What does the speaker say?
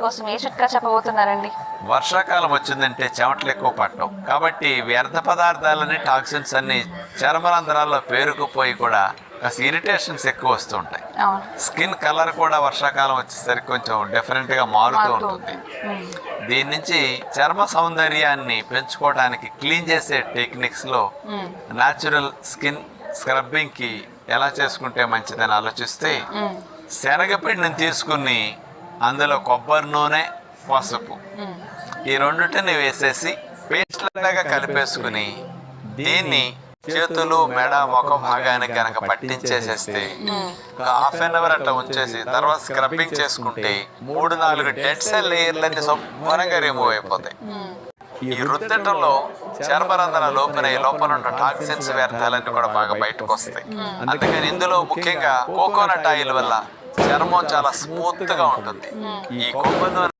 కోసం ఏ చిట్కా చెప్పబోతున్నారండి? వర్షాకాలం వచ్చిందంటే చెమటలు ఎక్కువ పట్టడం, కాబట్టి వ్యర్థ పదార్థాలని టాక్సిన్స్ అన్ని చర్మరంధ్రాల్లో పేరుకుపోయి కూడా కాస్త ఇరిటేషన్స్ ఎక్కువ వస్తూ ఉంటాయి. స్కిన్ కలర్ కూడా వర్షాకాలం వచ్చేసరికి కొంచెం డిఫరెంట్గా మారుతూ ఉంటుంది. దీని నుంచి చర్మ సౌందర్యాన్ని పెంచుకోవడానికి క్లీన్ చేసే టెక్నిక్స్లో న్యాచురల్ స్కిన్ స్క్రబ్బింగ్కి ఎలా చేసుకుంటే మంచిదని ఆలోచిస్తే, శనగపిండిని తీసుకుని అందులో కొబ్బరి నూనె, పసుపు ఈ రెండింటిని వేసేసి పేస్ట్ లాగా కలిపేసుకుని దీన్ని చేతులు, మెడ, ముఖ భాగానికి కనుక పట్టించేసేస్తే హాఫ్ అన్ అవర్ అట్లా ఉంచేసి తర్వాత స్క్రబ్బింగ్ చేసుకుంటే 3-4 డెడ్ సెల్ లేయర్లన్నీ శుభ్రంగా రిమూవ్ అయిపోతాయి. ఈ రుద్దటంలో చర్మరంధ్రాల లోపల ఉన్న టాక్సిన్స్, వ్యర్థాలన్నీ కూడా బాగా బయటకు వస్తాయి. అందుకని ఇందులో ముఖ్యంగా కోకోనట్ ఆయిల్ వల్ల చర్మం చాలా స్మూత్ గా ఉంటుంది. ఈ కొబ్బరి